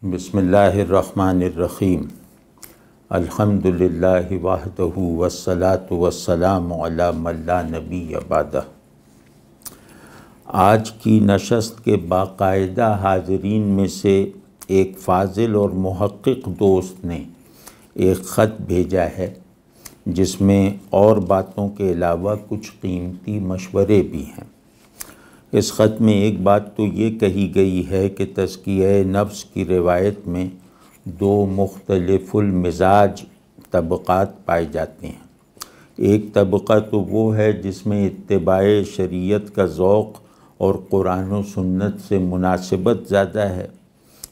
بسم اللہ الرحمن الرحیم الحمدللہ وحدہ والصلاة والسلام علی من لا نبی بعدہ۔ آج کی نشست کے باقاعدہ حاضرین میں سے ایک فاضل اور محقق دوست نے ایک خط بھیجا ہے جس میں اور باتوں کے علاوہ کچھ قیمتی مشورے بھی ہیں۔ اس خط میں ایک بات تو یہ کہی گئی ہے کہ تزکیہ نفس کی روایت میں دو مختلف المزاج طبقات پائے جاتے ہیں۔ ایک طبقہ تو وہ ہے جس میں اتباع شریعت کا ذوق اور قرآن و سنت سے مناسبت زیادہ ہے۔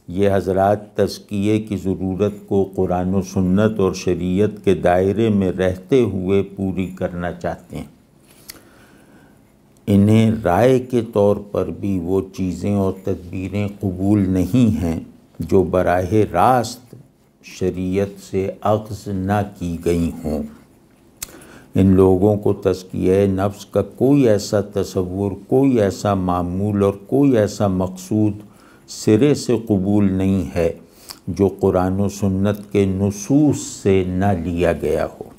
یہ حضرات تزکیے کی ضرورت کو قرآن و سنت اور شریعت کے دائرے میں رہتے ہوئے پوری کرنا چاہتے ہیں۔ انہیں رائے کے طور پر بھی وہ چیزیں اور تدبیریں قبول نہیں ہیں جو براہ راست شریعت سے اخذ نہ کی گئی ہوں۔ ان لوگوں کو تزکیہ نفس کا کوئی ایسا تصور، کوئی ایسا معمول اور کوئی ایسا مقصود سرے سے قبول نہیں ہے جو قرآن و سنت کے نصوص سے نہ لیا گیا ہو۔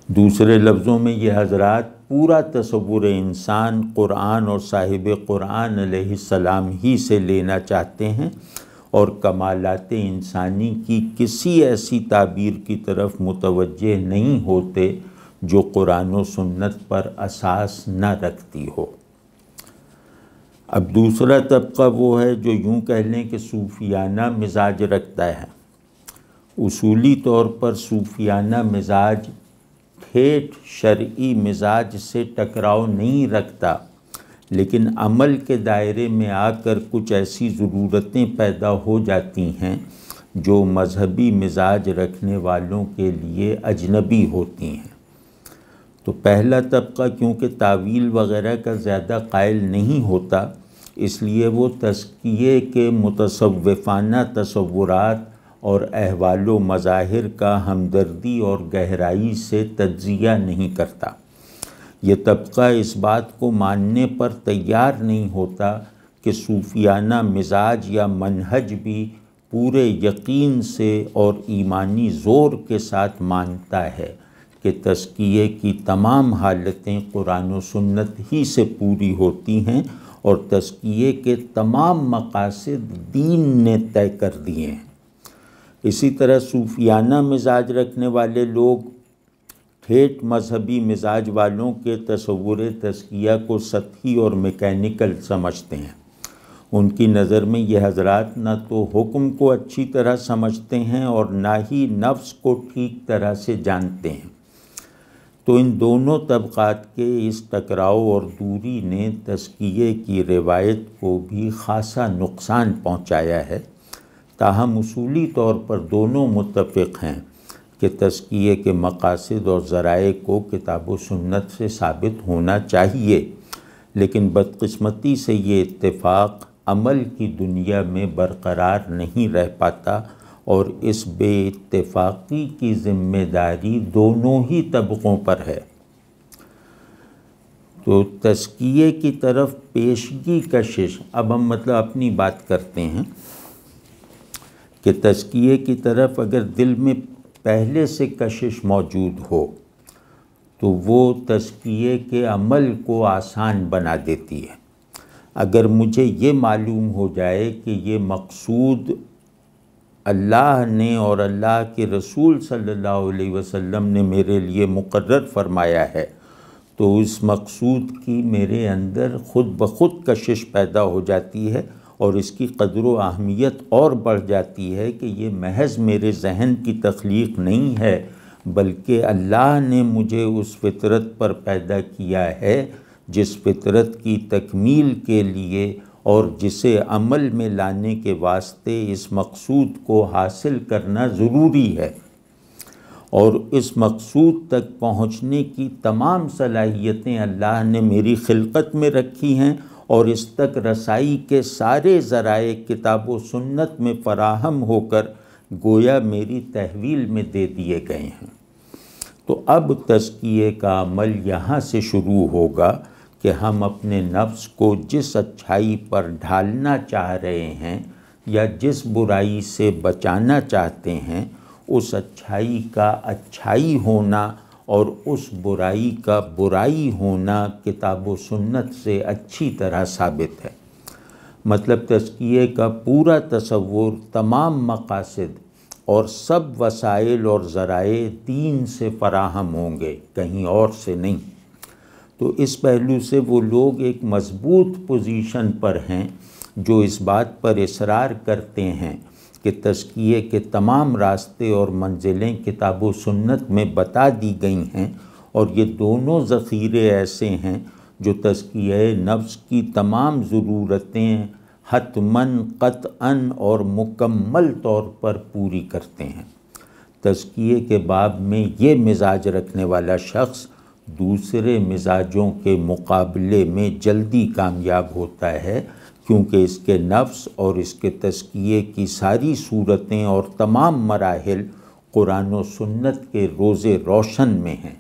دوسرے لفظوں میں یہ حضرات پورا تصور انسان قرآن اور صاحب قرآن علیہ السلام ہی سے لینا چاہتے ہیں اور کمالات انسانی کی کسی ایسی تعبیر کی طرف متوجہ نہیں ہوتے جو قرآن و سنت پر اساس نہ رکھتی ہو۔ اب دوسرا طبقہ وہ ہے جو یوں کہہ لیں کہ صوفیانہ مزاج رکھتا ہے۔ اصولی طور پر صوفیانہ مزاج ٹھیٹھ شرعی مزاج سے ٹکراؤ نہیں رکھتا، لیکن عمل کے دائرے میں آ کر کچھ ایسی ضرورتیں پیدا ہو جاتی ہیں جو مذہبی مزاج رکھنے والوں کے لیے اجنبی ہوتی ہیں۔ تو پہلا طبقہ کیونکہ تعویل وغیرہ کا زیادہ قائل نہیں ہوتا، اس لیے وہ تزکیے کے متصوفانہ تصورات اور احوال و مظاہر کا ہمدردی اور گہرائی سے تجزیہ نہیں کرتا۔ یہ طبقہ اس بات کو ماننے پر تیار نہیں ہوتا کہ صوفیانہ مزاج یا منہج بھی پورے یقین سے اور ایمانی زور کے ساتھ مانتا ہے کہ تزکیے کی تمام حالتیں قرآن و سنت ہی سے پوری ہوتی ہیں اور تزکیے کے تمام مقاصد دین نے طے کر دیے ہیں۔ اسی طرح صوفیانہ مزاج رکھنے والے لوگ ٹھیٹھ مذہبی مزاج والوں کے تصور تزکیہ کو سطحی اور میکینیکل سمجھتے ہیں۔ ان کی نظر میں یہ حضرات نہ تو حکم کو اچھی طرح سمجھتے ہیں اور نہ ہی نفس کو ٹھیک طرح سے جانتے ہیں۔ تو ان دونوں طبقات کے اس ٹکراؤ اور دوری نے تزکیے کی روایت کو بھی خاصا نقصان پہنچایا ہے۔ تاہم اصولی طور پر دونوں متفق ہیں کہ تزکیے کے مقاصد اور ذرائع کو کتاب و سنت سے ثابت ہونا چاہیے، لیکن بدقسمتی سے یہ اتفاق عمل کی دنیا میں برقرار نہیں رہ پاتا اور اس بے اتفاقی کی ذمہ داری دونوں ہی طبقوں پر ہے۔ تو تزکیے کی طرف پیشگی کشش، اب ہم اپنی بات کرتے ہیں کہ تزکیے کی طرف اگر دل میں پہلے سے کشش موجود ہو تو وہ تزکیے کے عمل کو آسان بنا دیتی ہے۔ اگر مجھے یہ معلوم ہو جائے کہ یہ مقصود اللہ نے اور اللہ کے رسول صلی اللہ علیہ وسلم نے میرے لیے مقرر فرمایا ہے تو اس مقصود کی میرے اندر خود بخود کشش پیدا ہو جاتی ہے اور اس کی قدر و اہمیت اور بڑھ جاتی ہے کہ یہ محض میرے ذہن کی تخلیق نہیں ہے بلکہ اللہ نے مجھے اس فطرت پر پیدا کیا ہے جس فطرت کی تکمیل کے لیے اور جسے عمل میں لانے کے واسطے اس مقصود کو حاصل کرنا ضروری ہے، اور اس مقصود تک پہنچنے کی تمام صلاحیتیں اللہ نے میری خلقت میں رکھی ہیں اور اس تک رسائی کے سارے ذرائع کتاب و سنت میں فراہم ہو کر گویا میری تحویل میں دے دیے گئے ہیں۔ تو اب تزکیے کا عمل یہاں سے شروع ہوگا کہ ہم اپنے نفس کو جس اچھائی پر ڈھالنا چاہ رہے ہیں، یا جس برائی سے بچانا چاہتے ہیں اس اچھائی کا اچھائی ہونا اور اس برائی کا برائی ہونا کتاب و سنت سے اچھی طرح ثابت ہے۔ مطلب تزکیے کا پورا تصور، تمام مقاصد اور سب وسائل اور ذرائع دین سے فراہم ہوں گے، کہیں اور سے نہیں۔ تو اس پہلو سے وہ لوگ ایک مضبوط پوزیشن پر ہیں جو اس بات پر اصرار کرتے ہیں کہ تزکیے کے تمام راستے اور منزلیں کتاب و سنت میں بتا دی گئی ہیں، اور یہ دونوں ذخیرے ایسے ہیں جو تزکیہ نفس کی تمام ضرورتیں حتماً، قطعاً اور مکمل طور پر پوری کرتے ہیں۔ تزکیے کے باب میں یہ مزاج رکھنے والا شخص دوسرے مزاجوں کے مقابلے میں جلدی کامیاب ہوتا ہے، کیونکہ اس کے نفس اور اس کے تزکیے کی ساری صورتیں اور تمام مراحل قرآن و سنت کے روزے روشن میں ہیں۔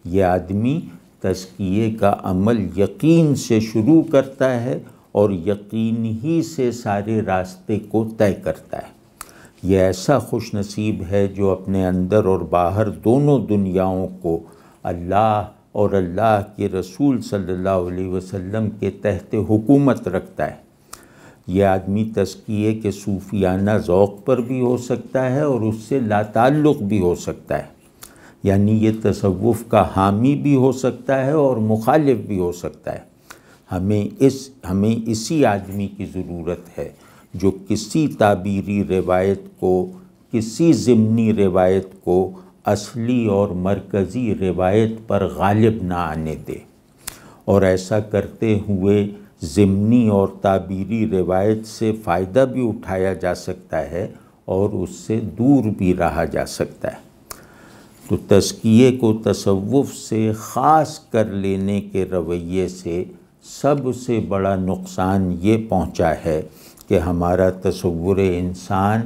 یہ آدمی تزکیے کا عمل یقین سے شروع کرتا ہے اور یقین ہی سے سارے راستے کو طے کرتا ہے۔ یہ ایسا خوش نصیب ہے جو اپنے اندر اور باہر دونوں دنیاؤں کو اللہ اور اللہ کے رسول صلی اللہ علیہ وسلم کے تحت حکومت رکھتا ہے۔ یہ آدمی تزکیے کے صوفیانہ ذوق پر بھی ہو سکتا ہے اور اس سے لا تعلق بھی ہو سکتا ہے، یعنی یہ تصوف کا حامی بھی ہو سکتا ہے اور مخالف بھی ہو سکتا ہے۔ ہمیں اسی آدمی کی ضرورت ہے جو کسی تعبیری روایت کو، کسی ضمنی روایت کو اصلی اور مرکزی روایت پر غالب نہ آنے دے، اور ایسا کرتے ہوئے ضمنی اور تعبیری روایت سے فائدہ بھی اٹھایا جا سکتا ہے اور اس سے دور بھی رہا جا سکتا ہے۔ تو تزکیے کو تصوف سے خاص کر لینے کے رویے سے سب سے بڑا نقصان یہ پہنچا ہے کہ ہمارا تصور انسان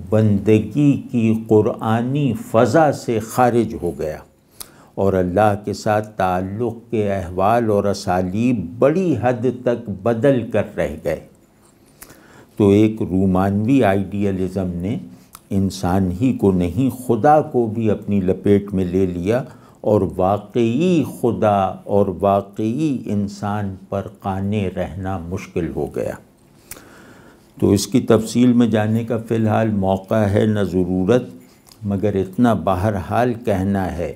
بندگی کی قرآنی فضا سے خارج ہو گیا اور اللہ کے ساتھ تعلق کے احوال اور اسالیب بڑی حد تک بدل کر رہ گئے۔ تو ایک رومانوی آئیڈیالزم نے انسان ہی کو نہیں، خدا کو بھی اپنی لپیٹ میں لے لیا اور واقعی خدا اور واقعی انسان پر قانے رہنا مشکل ہو گیا۔ تو اس کی تفصیل میں جانے کا فی الحال موقع ہے نہ ضرورت، مگر اتنا بہرحال کہنا ہے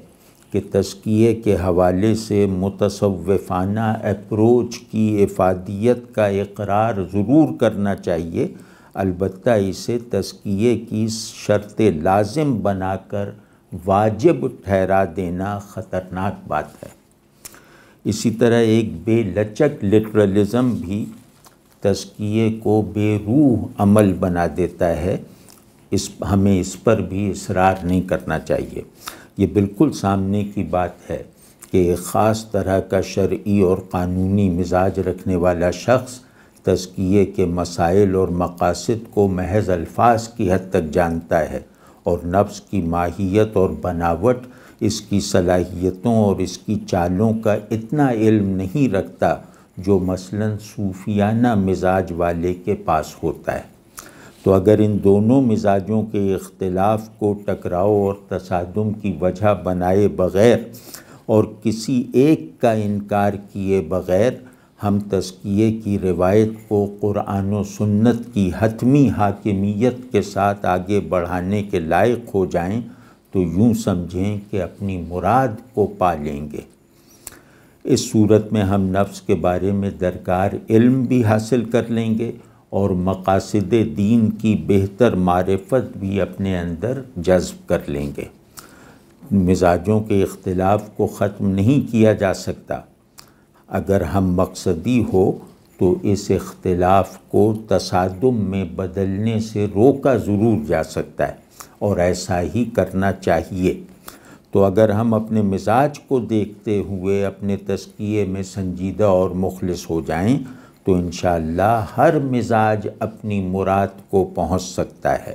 کہ تزکیے کے حوالے سے متصوفانہ اپروچ کی افادیت کا اقرار ضرور کرنا چاہیے، البتہ اسے تزکیے کی شرط لازم بنا کر واجب ٹھہرا دینا خطرناک بات ہے۔ اسی طرح ایک بے لچک لٹرلزم بھی تزکیے کو بے روح عمل بنا دیتا ہے، ہمیں اس پر بھی اصرار نہیں کرنا چاہیے۔ یہ بالکل سامنے کی بات ہے کہ ایک خاص طرح کا شرعی اور قانونی مزاج رکھنے والا شخص تزکیے کے مسائل اور مقاصد کو محض الفاظ کی حد تک جانتا ہے اور نفس کی ماہیت اور بناوٹ، اس کی صلاحیتوں اور اس کی چالوں کا اتنا علم نہیں رکھتا جو مثلاً صوفیانہ مزاج والے کے پاس ہوتا ہے۔ تو اگر ان دونوں مزاجوں کے اختلاف کو ٹکراؤ اور تصادم کی وجہ بنائے بغیر اور کسی ایک کا انکار کیے بغیر ہم تزکیے کی روایت کو قرآن و سنت کی حتمی حاکمیت کے ساتھ آگے بڑھانے کے لائق ہو جائیں تو یوں سمجھیں کہ اپنی مراد کو پا لیں گے۔ اس صورت میں ہم نفس کے بارے میں درکار علم بھی حاصل کر لیں گے اور مقاصد دین کی بہتر معرفت بھی اپنے اندر جذب کر لیں گے۔ مزاجوں کے اختلاف کو ختم نہیں کیا جا سکتا، اگر ہم مقصدی ہو تو اس اختلاف کو تصادم میں بدلنے سے روکا ضرور جا سکتا ہے اور ایسا ہی کرنا چاہیے۔ تو اگر ہم اپنے مزاج کو دیکھتے ہوئے اپنے تزکیے میں سنجیدہ اور مخلص ہو جائیں تو انشاءاللہ ہر مزاج اپنی مراد کو پہنچ سکتا ہے،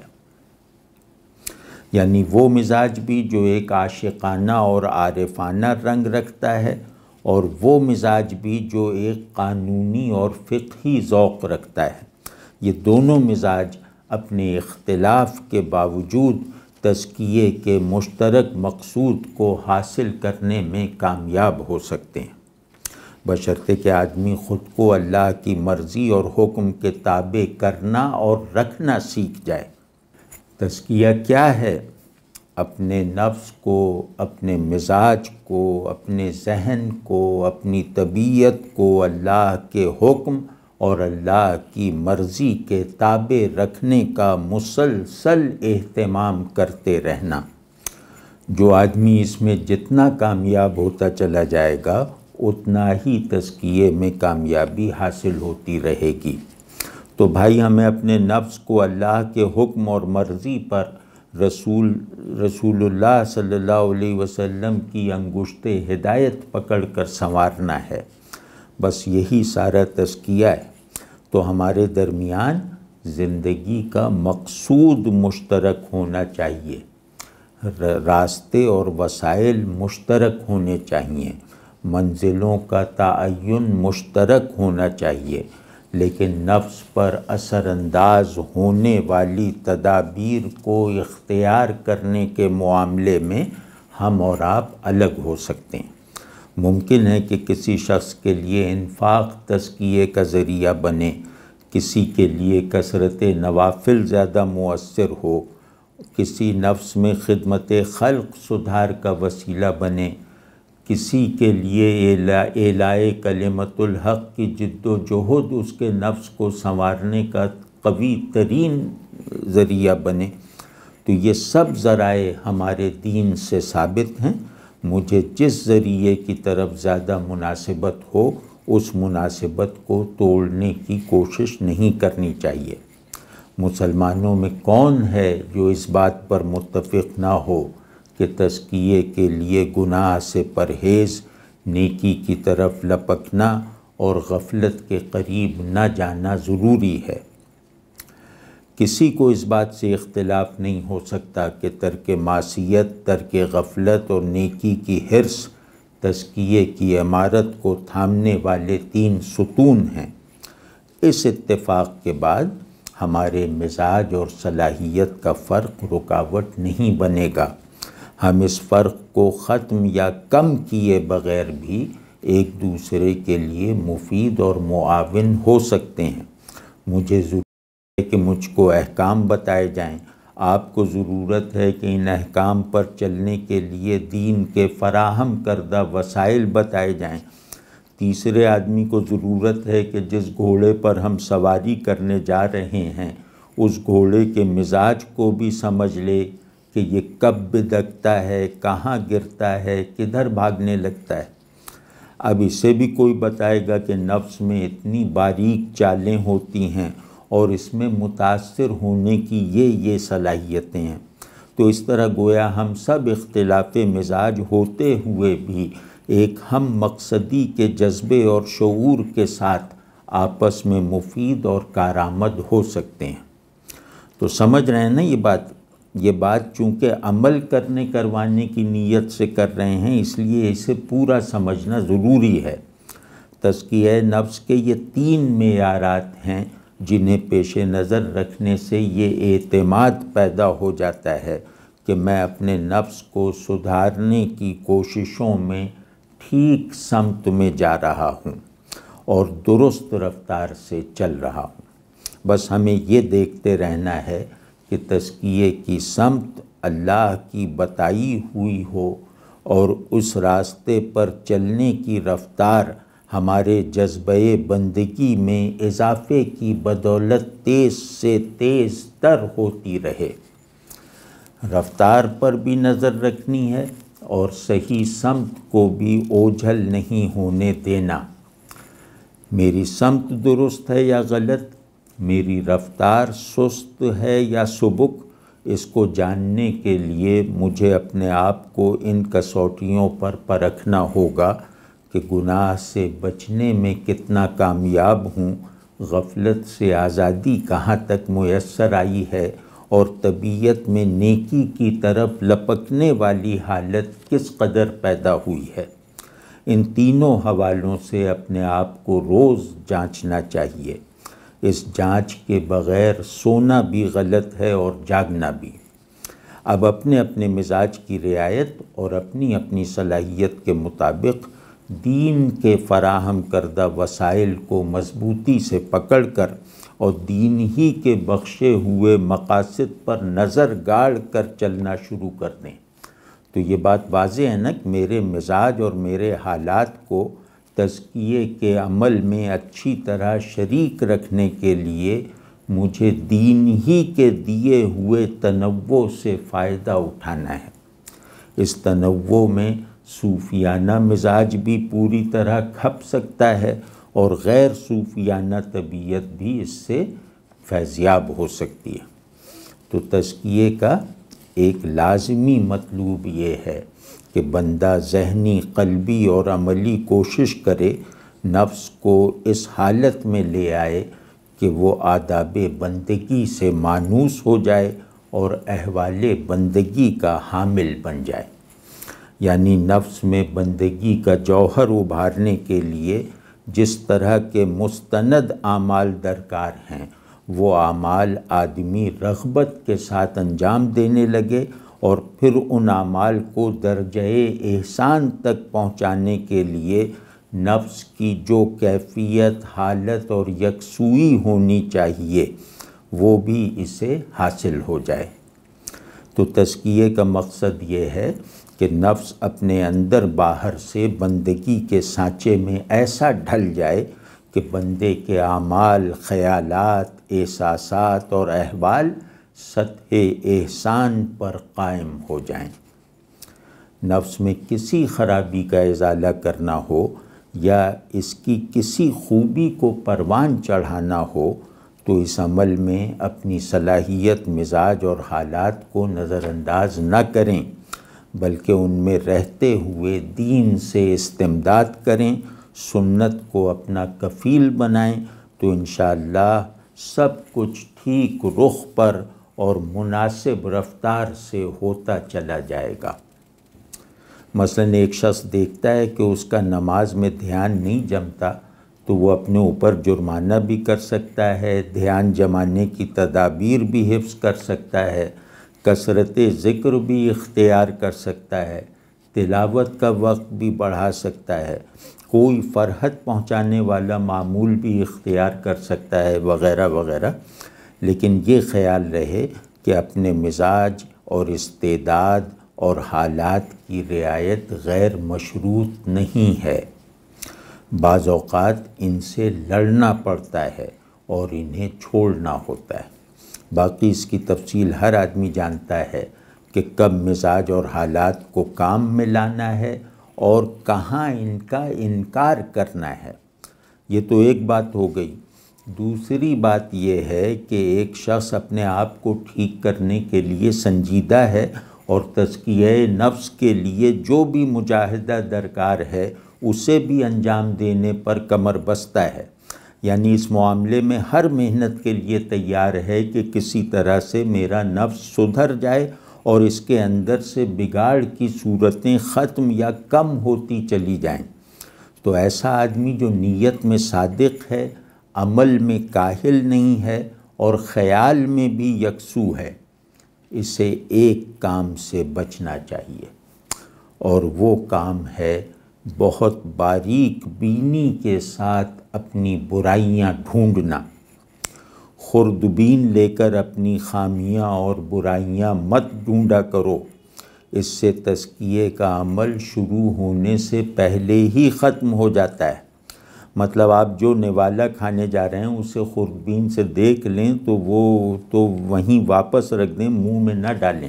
یعنی وہ مزاج بھی جو ایک عاشقانہ اور عارفانہ رنگ رکھتا ہے، اور وہ مزاج بھی جو ایک قانونی اور فقہی ذوق رکھتا ہے۔ یہ دونوں مزاج اپنے اختلاف کے باوجود تزکیے کے مشترک مقصود کو حاصل کرنے میں کامیاب ہو سکتے ہیں، بشرطے کہ آدمی خود کو اللہ کی مرضی اور حکم کے تابع کرنا اور رکھنا سیکھ جائے۔ تزکیہ کیا ہے؟ اپنے نفس کو، اپنے مزاج کو، اپنے ذہن کو، اپنی طبیعت کو اللہ کے حکم اور اللہ کی مرضی کے تابع رکھنے کا مسلسل اہتمام کرتے رہنا۔ جو آدمی اس میں جتنا کامیاب ہوتا چلا جائے گا اتنا ہی تزکیے میں کامیابی حاصل ہوتی رہے گی۔ تو بھائی ہمیں اپنے نفس کو اللہ کے حکم اور مرضی پر رسول اللہ صلی اللہ علیہ وسلم کی انگشت ہدایت پکڑ کر سنوارنا ہے، بس یہی سارا تزکیہ ہے۔ تو ہمارے درمیان زندگی کا مقصود مشترک ہونا چاہیے، راستے اور وسائل مشترک ہونے چاہیے، منزلوں کا تعین مشترک ہونا چاہیے، لیکن نفس پر اثر انداز ہونے والی تدابیر کو اختیار کرنے کے معاملے میں ہم اور آپ الگ ہو سکتے ہیں۔ ممکن ہے کہ کسی شخص کے لیے انفاق تزکیے کا ذریعہ بنے، کسی کے لیے کثرت نوافل زیادہ مؤثر ہو، کسی نفس میں خدمت خلق سدھار کا وسیلہ بنے، کسی کے لیے اعلاء کلمت الحق کی جد و جہد اس کے نفس کو سنوارنے کا قوی ترین ذریعہ بنے۔ تو یہ سب ذرائع ہمارے دین سے ثابت ہیں۔ مجھے جس ذریعے کی طرف زیادہ مناسبت ہو اس مناسبت کو توڑنے کی کوشش نہیں کرنی چاہیے۔ مسلمانوں میں کون ہے جو اس بات پر متفق نہ ہو کہ تزکیے کے لیے گناہ سے پرہیز، نیکی کی طرف لپکنا اور غفلت کے قریب نہ جانا ضروری ہے؟ کسی کو اس بات سے اختلاف نہیں ہو سکتا کہ ترک معصیت، ترک غفلت اور نیکی کی حرص تزکیے کی عمارت کو تھامنے والے 3 ستون ہیں۔ اس اتفاق کے بعد ہمارے مزاج اور صلاحیت کا فرق رکاوٹ نہیں بنے گا۔ ہم اس فرق کو ختم یا کم کیے بغیر بھی ایک دوسرے کے لیے مفید اور معاون ہو سکتے ہیں۔ مجھے ضرورت ہے کہ مجھ کو احکام بتائے جائیں، آپ کو ضرورت ہے کہ ان احکام پر چلنے کے لیے دین کے فراہم کردہ وسائل بتائے جائیں۔ تیسرے آدمی کو ضرورت ہے کہ جس گھوڑے پر ہم سواری کرنے جا رہے ہیں اس گھوڑے کے مزاج کو بھی سمجھ لے کہ یہ کب بدکتا ہے، کہاں گرتا ہے، کدھر بھاگنے لگتا ہے۔ اب اسے بھی کوئی بتائے گا کہ نفس میں اتنی باریک چالیں ہوتی ہیں اور اس میں متاثر ہونے کی یہ صلاحیتیں ہیں۔ تو اس طرح گویا ہم سب اختلاف مزاج ہوتے ہوئے بھی ایک ہم مقصدی کے جذبے اور شعور کے ساتھ آپس میں مفید اور کارآمد ہو سکتے ہیں۔ تو سمجھ رہے ہیں نا یہ بات چونکہ عمل کروانے کی نیت سے کر رہے ہیں اس لیے اسے پورا سمجھنا ضروری ہے۔ تزکیہ نفس کے یہ 3 معیارات ہیں جنہیں پیش نظر رکھنے سے یہ اعتماد پیدا ہو جاتا ہے کہ میں اپنے نفس کو سدھارنے کی کوششوں میں ٹھیک سمت میں جا رہا ہوں اور درست رفتار سے چل رہا ہوں۔ بس ہمیں یہ دیکھتے رہنا ہے کہ تزکیے کی سمت اللہ کی بتائی ہوئی ہو اور اس راستے پر چلنے کی رفتار ہمارے جذبہ بندگی میں اضافے کی بدولت تیز سے تیز تر ہوتی رہے۔ رفتار پر بھی نظر رکھنی ہے اور صحیح سمت کو بھی اوجھل نہیں ہونے دینا۔ میری سمت درست ہے یا غلط، میری رفتار سست ہے یا سبک، اس کو جاننے کے لیے مجھے اپنے آپ کو ان کسوٹیوں پر پرکھنا ہوگا کہ گناہ سے بچنے میں کتنا کامیاب ہوں، غفلت سے آزادی کہاں تک میسر آئی ہے اور طبیعت میں نیکی کی طرف لپکنے والی حالت کس قدر پیدا ہوئی ہے۔ ان تینوں حوالوں سے اپنے آپ کو روز جانچنا چاہیے۔ اس جانچ کے بغیر سونا بھی غلط ہے اور جاگنا بھی۔ اب اپنے اپنے مزاج کی رعایت اور اپنی اپنی صلاحیت کے مطابق دین کے فراہم کردہ وسائل کو مضبوطی سے پکڑ کر اور دین ہی کے بخشے ہوئے مقاصد پر نظر گاڑ کر چلنا شروع کر دیں۔ تو یہ بات واضح ہے نا کہ میرے مزاج اور میرے حالات کو تزکیے کے عمل میں اچھی طرح شریک رکھنے کے لیے مجھے دین ہی کے دیے ہوئے تنوع سے فائدہ اٹھانا ہے۔ اس تنوع میں صوفیانہ مزاج بھی پوری طرح کھپ سکتا ہے اور غیر صوفیانہ طبیعت بھی اس سے فیضیاب ہو سکتی ہے۔ تو تزکیے کا ایک لازمی مطلوب یہ ہے کہ بندہ ذہنی، قلبی اور عملی کوشش کرے نفس کو اس حالت میں لے آئے کہ وہ آداب بندگی سے مانوس ہو جائے اور احوال بندگی کا حامل بن جائے۔ یعنی نفس میں بندگی کا جوہر ابھارنے کے لیے جس طرح کے مستند اعمال درکار ہیں وہ اعمال آدمی رغبت کے ساتھ انجام دینے لگے اور پھر ان اعمال کو درجہ احسان تک پہنچانے کے لیے نفس کی جو کیفیت، حالت اور یکسوئی ہونی چاہیے وہ بھی اسے حاصل ہو جائے۔ تو تزکیے کا مقصد یہ ہے کہ نفس اپنے اندر باہر سے بندگی کے سانچے میں ایسا ڈھل جائے کہ بندے کے اعمال، خیالات، احساسات اور احوال سطح احسان پر قائم ہو جائیں۔ نفس میں کسی خرابی کا ازالہ کرنا ہو یا اس کی کسی خوبی کو پروان چڑھانا ہو تو اس عمل میں اپنی صلاحیت، مزاج اور حالات کو نظر انداز نہ کریں بلکہ ان میں رہتے ہوئے دین سے استمداد کریں، سنت کو اپنا کفیل بنائیں تو انشاءاللہ سب کچھ ٹھیک رخ پر اور مناسب رفتار سے ہوتا چلا جائے گا۔ مثلاً ایک شخص دیکھتا ہے کہ اس کا نماز میں دھیان نہیں جمتا تو وہ اپنے اوپر جرمانہ بھی کر سکتا ہے، دھیان جمانے کی تدابیر بھی حفظ کر سکتا ہے، کثرت ذکر بھی اختیار کر سکتا ہے، تلاوت کا وقت بھی بڑھا سکتا ہے، کوئی فرحت پہنچانے والا معمول بھی اختیار کر سکتا ہے وغیرہ وغیرہ۔ لیکن یہ خیال رہے کہ اپنے مزاج اور استعداد اور حالات کی رعایت غیر مشروط نہیں ہے، بعض اوقات ان سے لڑنا پڑتا ہے اور انہیں چھوڑنا ہوتا ہے۔ باقی اس کی تفصیل ہر آدمی جانتا ہے کہ کب مزاج اور حالات کو کام میں لانا ہے اور کہاں ان کا انکار کرنا ہے۔ یہ تو ایک بات ہو گئی۔ دوسری بات یہ ہے کہ ایک شخص اپنے آپ کو ٹھیک کرنے کے لیے سنجیدہ ہے اور تزکیہ نفس کے لیے جو بھی مجاہدہ درکار ہے اسے بھی انجام دینے پر کمر بستہ ہے، یعنی اس معاملے میں ہر محنت کے لیے تیار ہے کہ کسی طرح سے میرا نفس سدھر جائے اور اس کے اندر سے بگاڑ کی صورتیں ختم یا کم ہوتی چلی جائیں۔ تو ایسا آدمی جو نیت میں صادق ہے، عمل میں کاہل نہیں ہے اور خیال میں بھی یکسو ہے، اسے ایک کام سے بچنا چاہیے اور وہ کام ہے بہت باریک بینی کے ساتھ اپنی برائیاں ڈھونڈنا۔ خوردبین لے کر اپنی خامیاں اور برائیاں مت ڈھونڈا کرو، اس سے تزکیے کا عمل شروع ہونے سے پہلے ہی ختم ہو جاتا ہے۔ مطلب آپ جو نوالا کھانے جا رہے ہیں اسے خوردبین سے دیکھ لیں تو وہ تو وہیں واپس رکھ دیں، منہ میں نہ ڈالیں۔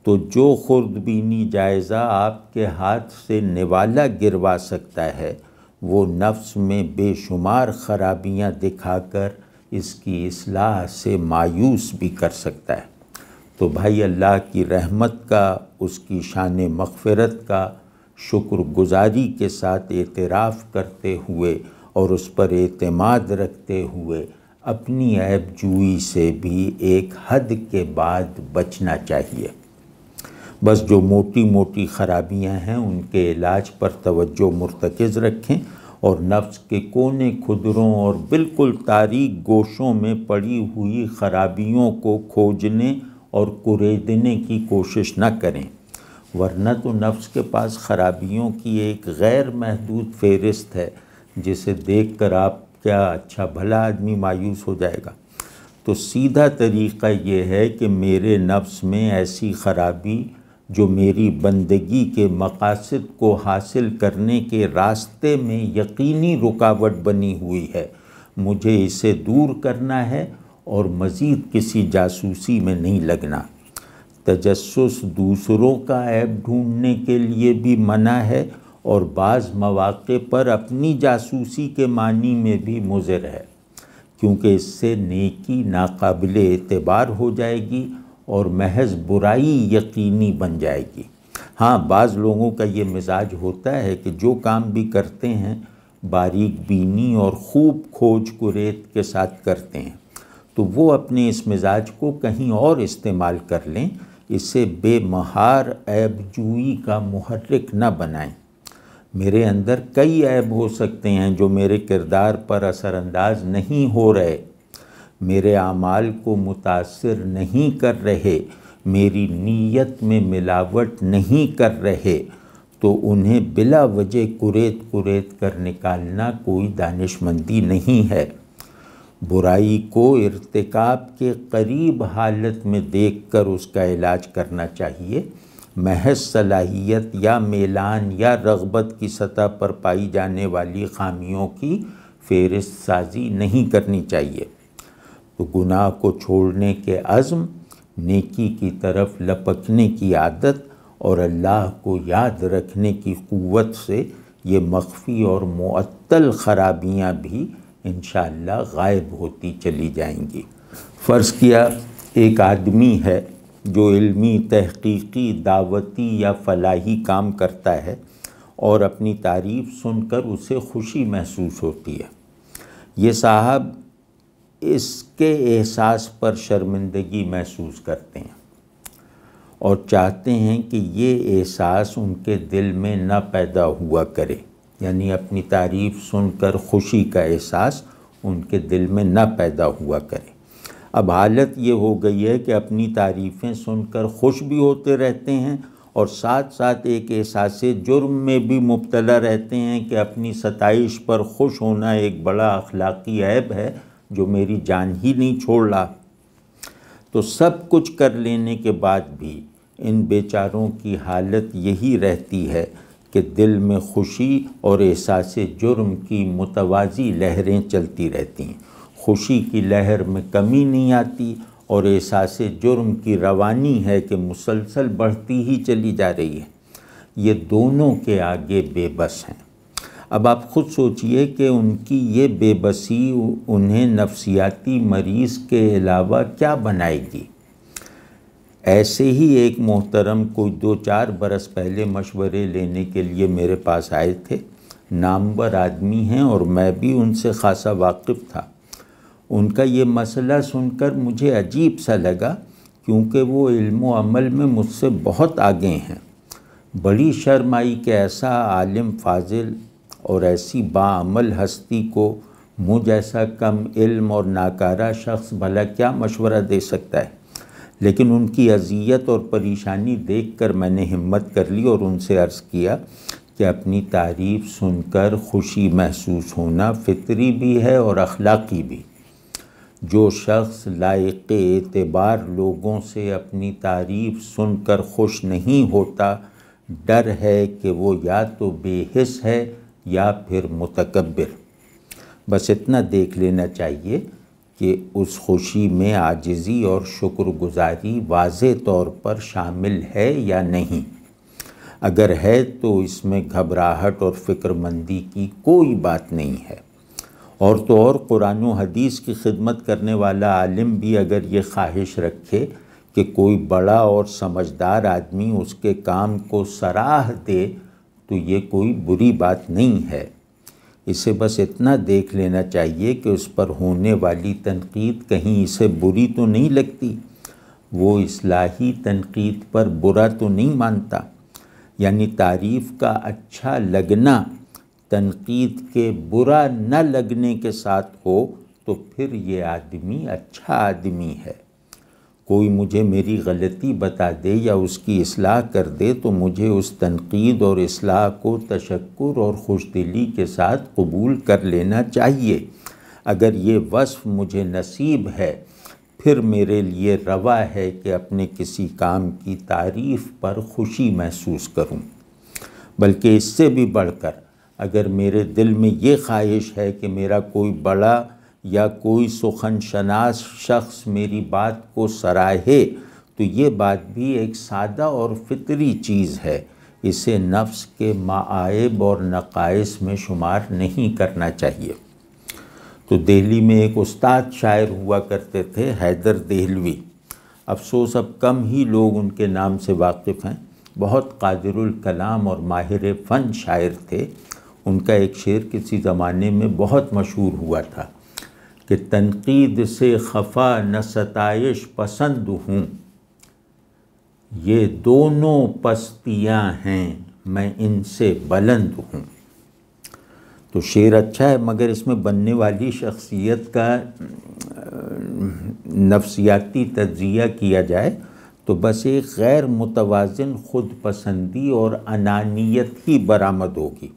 تو جو خوردبینی جائزہ آپ کے ہاتھ سے نوالا گروا سکتا ہے وہ نفس میں بے شمار خرابیاں دکھا کر اس کی اصلاح سے مایوس بھی کر سکتا ہے۔ تو بھائی اللہ کی رحمت کا، اس کی شان مغفرت کا شکر گزاری کے ساتھ اعتراف کرتے ہوئے اور اس پر اعتماد رکھتے ہوئے اپنی عیب جوئی سے بھی ایک حد کے بعد بچنا چاہیے۔ بس جو موٹی موٹی خرابیاں ہیں ان کے علاج پر توجہ مرتکز رکھیں اور نفس کے کونے کھدروں اور بالکل تاریک گوشوں میں پڑی ہوئی خرابیوں کو کھوجنے اور کریدنے کی کوشش نہ کریں، ورنہ تو نفس کے پاس خرابیوں کی ایک غیر محدود فہرست ہے جسے دیکھ کر آپ کیا اچھا بھلا آدمی مایوس ہو جائے گا۔ تو سیدھا طریقہ یہ ہے کہ میرے نفس میں ایسی خرابی جو میری بندگی کے مقاصد کو حاصل کرنے کے راستے میں یقینی رکاوٹ بنی ہوئی ہے، مجھے اسے دور کرنا ہے اور مزید کسی جاسوسی میں نہیں لگنا۔ تجسس دوسروں کا عیب ڈھونڈنے کے لیے بھی منع ہے اور بعض مواقع پر اپنی جاسوسی کے معنی میں بھی مضر ہے، کیونکہ اس سے نیکی ناقابل اعتبار ہو جائے گی اور محض برائی یقینی بن جائے گی۔ ہاں، بعض لوگوں کا یہ مزاج ہوتا ہے کہ جو کام بھی کرتے ہیں باریک بینی اور خوب کھوج کریت کے ساتھ کرتے ہیں، تو وہ اپنے اس مزاج کو کہیں اور استعمال کر لیں، اسے بے مہار عیب جوئی کا محرک نہ بنائیں۔ میرے اندر کئی عیب ہو سکتے ہیں جو میرے کردار پر اثر انداز نہیں ہو رہے، میرے اعمال کو متاثر نہیں کر رہے، میری نیت میں ملاوٹ نہیں کر رہے، تو انہیں بلا وجہ کریت کر نکالنا کوئی دانش مندی نہیں ہے۔ برائی کو ارتکاب کے قریب حالت میں دیکھ کر اس کا علاج کرنا چاہیے، محض صلاحیت یا میلان یا رغبت کی سطح پر پائی جانے والی خامیوں کی فہرست سازی نہیں کرنی چاہیے۔ تو گناہ کو چھوڑنے کے عزم، نیکی کی طرف لپکنے کی عادت اور اللہ کو یاد رکھنے کی قوت سے یہ مخفی اور معطل خرابیاں بھی انشاءاللہ غائب ہوتی چلی جائیں گی۔ فرض کیا ایک آدمی ہے جو علمی، تحقیقی، دعوتی یا فلاحی کام کرتا ہے اور اپنی تعریف سن کر اسے خوشی محسوس ہوتی ہے۔ یہ صاحب اس کے احساس پر شرمندگی محسوس کرتے ہیں اور چاہتے ہیں کہ یہ احساس ان کے دل میں نہ پیدا ہوا کرے، یعنی اپنی تعریف سن کر خوشی کا احساس ان کے دل میں نہ پیدا ہوا کرے۔ اب حالت یہ ہو گئی ہے کہ اپنی تعریفیں سن کر خوش بھی ہوتے رہتے ہیں اور ساتھ ساتھ ایک احساس جرم میں بھی مبتلا رہتے ہیں کہ اپنی ستائش پر خوش ہونا ایک بڑا اخلاقی عیب ہے جو میری جان ہی نہیں چھوڑ رہا۔ تو سب کچھ کر لینے کے بعد بھی ان بیچاروں کی حالت یہی رہتی ہے کہ دل میں خوشی اور احساس جرم کی متوازی لہریں چلتی رہتی ہیں، خوشی کی لہر میں کمی نہیں آتی اور احساس جرم کی روانی ہے کہ مسلسل بڑھتی ہی چلی جا رہی ہے۔ یہ دونوں کے آگے بے بس ہیں۔ اب آپ خود سوچئے کہ ان کی یہ بے بسی انہیں نفسیاتی مریض کے علاوہ کیا بنائے گی۔ ایسے ہی ایک محترم کوئی 2-4 برس پہلے مشورے لینے کے لیے میرے پاس آئے تھے، نامور آدمی ہیں اور میں بھی ان سے خاصا واقف تھا۔ ان کا یہ مسئلہ سن کر مجھے عجیب سا لگا، کیونکہ وہ علم و عمل میں مجھ سے بہت آگے ہیں۔ بڑی شرم آئی کہ ایسا عالم فاضل اور ایسی باعمل ہستی کو مجھ جیسا کم علم اور ناکارہ شخص بھلا کیا مشورہ دے سکتا ہے، لیکن ان کی اذیت اور پریشانی دیکھ کر میں نے ہمت کر لی اور ان سے عرض کیا کہ اپنی تعریف سن کر خوشی محسوس ہونا فطری بھی ہے اور اخلاقی بھی۔ جو شخص لائق اعتبار لوگوں سے اپنی تعریف سن کر خوش نہیں ہوتا، ڈر ہے کہ وہ یا تو بے حس ہے یا پھر متکبر۔ بس اتنا دیکھ لینا چاہیے کہ اس خوشی میں عاجزی اور شکر گزاری واضح طور پر شامل ہے یا نہیں۔ اگر ہے تو اس میں گھبراہٹ اور فکر مندی کی کوئی بات نہیں ہے۔ اور تو اور قرآن و حدیث کی خدمت کرنے والا عالم بھی اگر یہ خواہش رکھے کہ کوئی بڑا اور سمجھدار آدمی اس کے کام کو سراہ دے تو یہ کوئی بری بات نہیں ہے۔ اسے بس اتنا دیکھ لینا چاہیے کہ اس پر ہونے والی تنقید کہیں اسے بری تو نہیں لگتی، وہ اصلاحی تنقید پر برا تو نہیں مانتا۔ یعنی تعریف کا اچھا لگنا تنقید کے برا نہ لگنے کے ساتھ ہو تو پھر یہ آدمی اچھا آدمی ہے۔ کوئی مجھے میری غلطی بتا دے یا اس کی اصلاح کر دے تو مجھے اس تنقید اور اصلاح کو تشکر اور خوشدلی کے ساتھ قبول کر لینا چاہیے۔ اگر یہ وصف مجھے نصیب ہے پھر میرے لیے روا ہے کہ اپنے کسی کام کی تعریف پر خوشی محسوس کروں، بلکہ اس سے بھی بڑھ کر اگر میرے دل میں یہ خواہش ہے کہ میرا کوئی بڑا یا کوئی سخن شناس شخص میری بات کو سراہے تو یہ بات بھی ایک سادہ اور فطری چیز ہے، اسے نفس کے معائب اور نقائص میں شمار نہیں کرنا چاہیے۔ تو دہلی میں ایک استاد شاعر ہوا کرتے تھے، حیدر دہلوی۔ افسوس اب کم ہی لوگ ان کے نام سے واقف ہیں۔ بہت قادر الکلام اور ماہر فن شاعر تھے۔ ان کا ایک شعر کسی زمانے میں بہت مشہور ہوا تھا کہ تنقید سے خفا نہ ستائش پسند ہوں، یہ دونوں پستیاں ہیں میں ان سے بلند ہوں۔ تو شعر اچھا ہے مگر اس میں بننے والی شخصیت کا نفسیاتی تجزیہ کیا جائے تو بس ایک غیر متوازن خود پسندی اور انانیت ہی برآمد ہوگی۔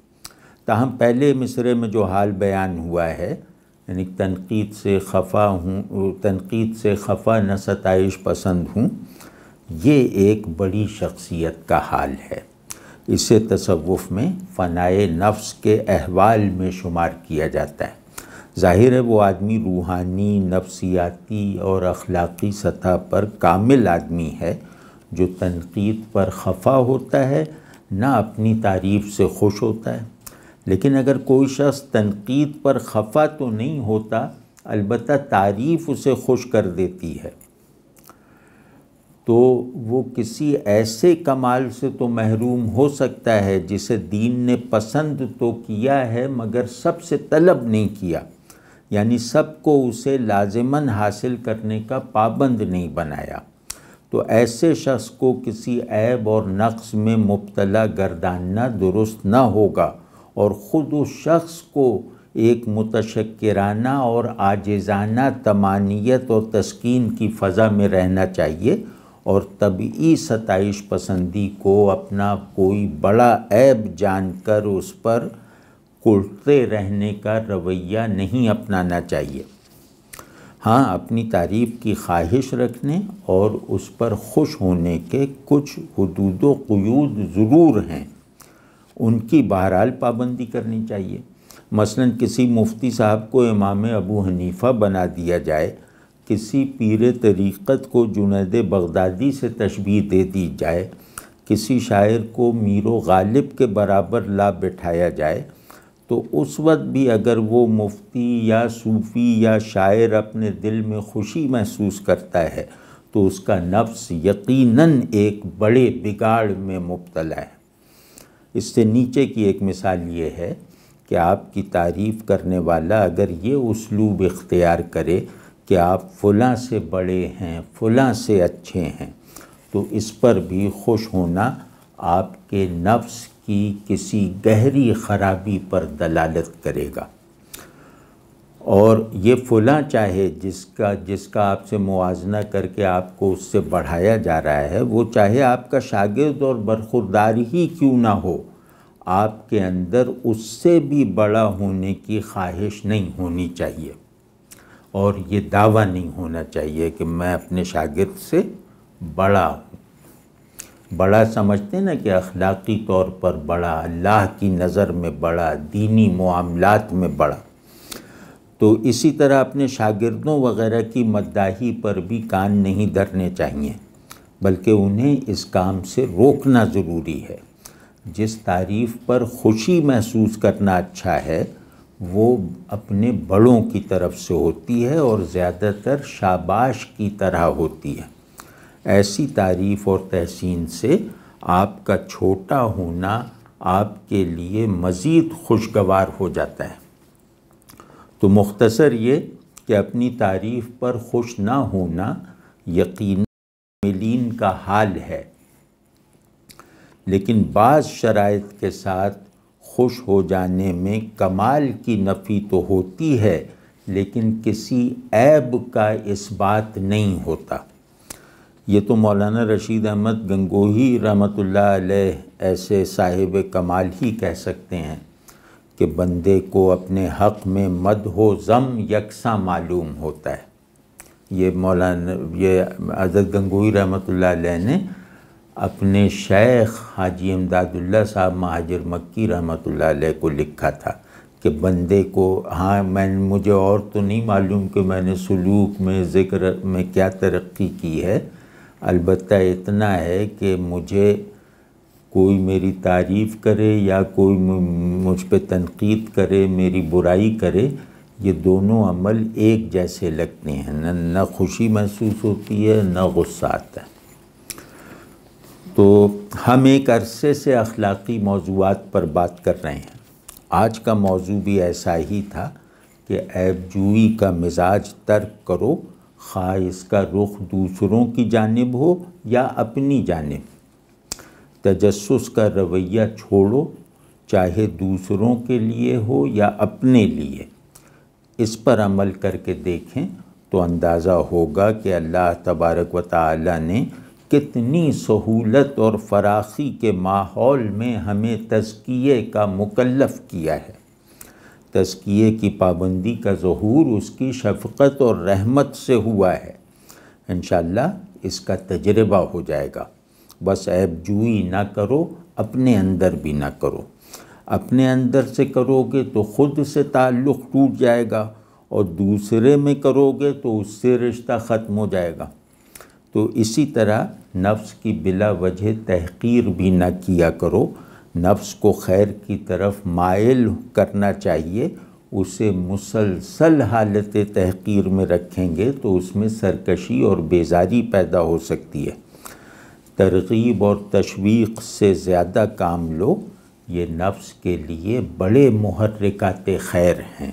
تاہم پہلے مصرعے میں جو حال بیان ہوا ہے، یعنی تنقید سے خفا نہ ستائش پسند ہوں، یہ ایک بڑی شخصیت کا حال ہے۔ اسے تصوف میں فنائے نفس کے احوال میں شمار کیا جاتا ہے۔ ظاہر ہے وہ آدمی روحانی، نفسیاتی اور اخلاقی سطح پر کامل آدمی ہے جو تنقید پر خفا ہوتا ہے، نہ اپنی تعریف سے خوش ہوتا ہے۔ لیکن اگر کوئی شخص تنقید پر خفا تو نہیں ہوتا، البتہ تعریف اسے خوش کر دیتی ہے، تو وہ کسی ایسے کمال سے تو محروم ہو سکتا ہے جسے دین نے پسند تو کیا ہے مگر سب سے طلب نہیں کیا، یعنی سب کو اسے لازماً حاصل کرنے کا پابند نہیں بنایا۔ تو ایسے شخص کو کسی عیب اور نقص میں مبتلا گرداننا درست نہ ہوگا، اور خود اس شخص کو ایک متشکرانہ اور عاجزانہ طمانینت اور تسکین کی فضا میں رہنا چاہیے، اور طبعی ستائش پسندی کو اپنا کوئی بڑا عیب جان کر اس پر کلتے رہنے کا رویہ نہیں اپنانا چاہیے۔ ہاں، اپنی تعریف کی خواہش رکھنے اور اس پر خوش ہونے کے کچھ حدود و قیود ضرور ہیں، ان کی بہرحال پابندی کرنی چاہیے۔ مثلاً کسی مفتی صاحب کو امام ابو حنیفہ بنا دیا جائے، کسی پیر طریقت کو جنید بغدادی سے تشبیہ دے دی جائے، کسی شاعر کو میر و غالب کے برابر لا بٹھایا جائے، تو اس وقت بھی اگر وہ مفتی یا صوفی یا شاعر اپنے دل میں خوشی محسوس کرتا ہے تو اس کا نفس یقیناً ایک بڑے بگاڑ میں مبتلا ہے۔ اس سے نیچے کی ایک مثال یہ ہے کہ آپ کی تعریف کرنے والا اگر یہ اسلوب اختیار کرے کہ آپ فلاں سے بڑے ہیں، فلاں سے اچھے ہیں، تو اس پر بھی خوش ہونا آپ کے نفس کی کسی گہری خرابی پر دلالت کرے گا۔ اور یہ فلاں چاہے جس کا آپ سے موازنہ کر کے آپ کو اس سے بڑھایا جا رہا ہے، وہ چاہے آپ کا شاگرد اور برخوردار ہی کیوں نہ ہو، آپ کے اندر اس سے بھی بڑا ہونے کی خواہش نہیں ہونی چاہیے، اور یہ دعویٰ نہیں ہونا چاہیے کہ میں اپنے شاگرد سے بڑا ہوں۔ بڑا سمجھتے نا کہ اخلاقی طور پر بڑا، اللہ کی نظر میں بڑا، دینی معاملات میں بڑا۔ تو اسی طرح اپنے شاگردوں وغیرہ کی مداحی پر بھی کان نہیں دھرنے چاہیے، بلکہ انہیں اس کام سے روکنا ضروری ہے۔ جس تعریف پر خوشی محسوس کرنا اچھا ہے وہ اپنے بڑوں کی طرف سے ہوتی ہے اور زیادہ تر شاباش کی طرح ہوتی ہے۔ ایسی تعریف اور تحسین سے آپ کا چھوٹا ہونا آپ کے لیے مزید خوشگوار ہو جاتا ہے۔ تو مختصر یہ کہ اپنی تعریف پر خوش نہ ہونا یقیناً عاملین کا حال ہے، لیکن بعض شرائط کے ساتھ خوش ہو جانے میں کمال کی نفی تو ہوتی ہے لیکن کسی عیب کا اس بات نہیں ہوتا۔ یہ تو مولانا رشید احمد گنگوہی رحمۃ اللہ علیہ ایسے صاحب کمال ہی کہہ سکتے ہیں کہ بندے کو اپنے حق میں مدح و ذم یکساں معلوم ہوتا ہے۔ یہ حضرت گنگوہی رحمۃ اللہ علیہ نے اپنے شیخ حاجی امداد اللہ صاحب مہاجر مکی رحمۃ اللہ علیہ کو لکھا تھا کہ بندے کو مجھے اور تو نہیں معلوم کہ میں نے سلوک میں ذکر میں کیا ترقی کی ہے، البتہ اتنا ہے کہ مجھے کوئی میری تعریف کرے یا کوئی مجھ پہ تنقید کرے، میری برائی کرے، یہ دونوں عمل ایک جیسے لگتے ہیں، نہ خوشی محسوس ہوتی ہے نہ غصہ آتا ہے۔ تو ہم ایک عرصے سے اخلاقی موضوعات پر بات کر رہے ہیں۔ آج کا موضوع بھی ایسا ہی تھا کہ عیب جوئی کا مزاج ترک کرو، خواہ اس کا رخ دوسروں کی جانب ہو یا اپنی جانب۔ تجسس کا رویہ چھوڑو، چاہے دوسروں کے لیے ہو یا اپنے لیے۔ اس پر عمل کر کے دیکھیں تو اندازہ ہوگا کہ اللہ تبارک و تعالی نے کتنی سہولت اور فراخی کے ماحول میں ہمیں تزکیے کا مکلف کیا ہے۔ تزکیے کی پابندی کا ظہور اس کی شفقت اور رحمت سے ہوا ہے۔ انشاءاللہ اس کا تجربہ ہو جائے گا۔ بس عیب جوئی نہ کرو، اپنے اندر بھی نہ کرو۔ اپنے اندر سے کرو گے تو خود سے تعلق ٹوٹ جائے گا، اور دوسرے میں کرو گے تو اس سے رشتہ ختم ہو جائے گا۔ تو اسی طرح نفس کی بلا وجہ تحقیر بھی نہ کیا کرو۔ نفس کو خیر کی طرف مائل کرنا چاہیے، اسے مسلسل حالت تحقیر میں رکھیں گے تو اس میں سرکشی اور بیزاری پیدا ہو سکتی ہے۔ ترغیب اور تشویق سے زیادہ کام لو، یہ نفس کے لیے بڑے محرکات خیر ہیں۔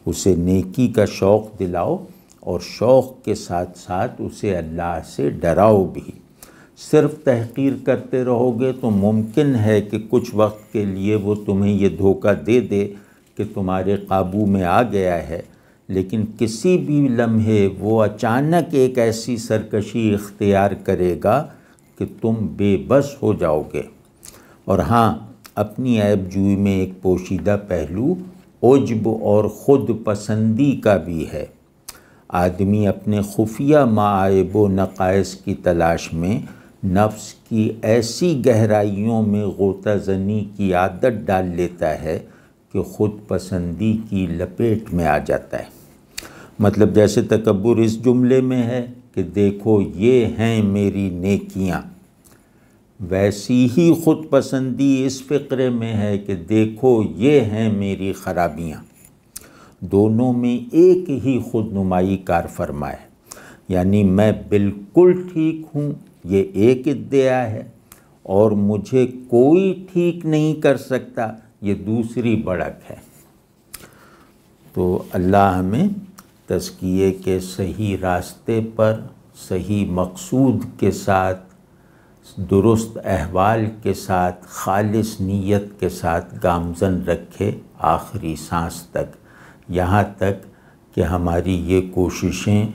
اسے نیکی کا شوق دلاؤ اور شوق کے ساتھ ساتھ اسے اللہ سے ڈراؤ بھی۔ صرف تحقیر کرتے رہو گے تو ممکن ہے کہ کچھ وقت کے لیے وہ تمہیں یہ دھوکہ دے دے کہ تمہارے قابو میں آ گیا ہے، لیکن کسی بھی لمحے وہ اچانک ایک ایسی سرکشی اختیار کرے گا کہ تم بے بس ہو جاؤ گے۔ اور ہاں، اپنی عیب جوئی میں ایک پوشیدہ پہلو عجب اور خود پسندی کا بھی ہے۔ آدمی اپنے خفیہ معائب و نقائص کی تلاش میں نفس کی ایسی گہرائیوں میں غوطہ زنی کی عادت ڈال لیتا ہے کہ خود پسندی کی لپیٹ میں آ جاتا ہے۔ مطلب جیسے تکبر اس جملے میں ہے کہ دیکھو یہ ہیں میری نیکیاں، ویسی ہی خود پسندی اس فقرے میں ہے کہ دیکھو یہ ہیں میری خرابیاں۔ دونوں میں ایک ہی خود نمائی کار فرما ہے، یعنی میں بالکل ٹھیک ہوں یہ ایک ادعا ہے، اور مجھے کوئی ٹھیک نہیں کر سکتا یہ دوسری بڑک ہے۔ تو اللہ ہمیں تزکیے کے صحیح راستے پر صحیح مقصود کے ساتھ، درست احوال کے ساتھ، خالص نیت کے ساتھ گامزن رکھے آخری سانس تک، یہاں تک کہ ہماری یہ کوششیں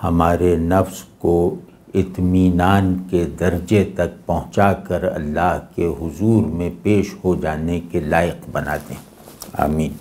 ہمارے نفس کو اطمینان کے درجے تک پہنچا کر اللہ کے حضور میں پیش ہو جانے کے لائق بنا دیں۔ آمین۔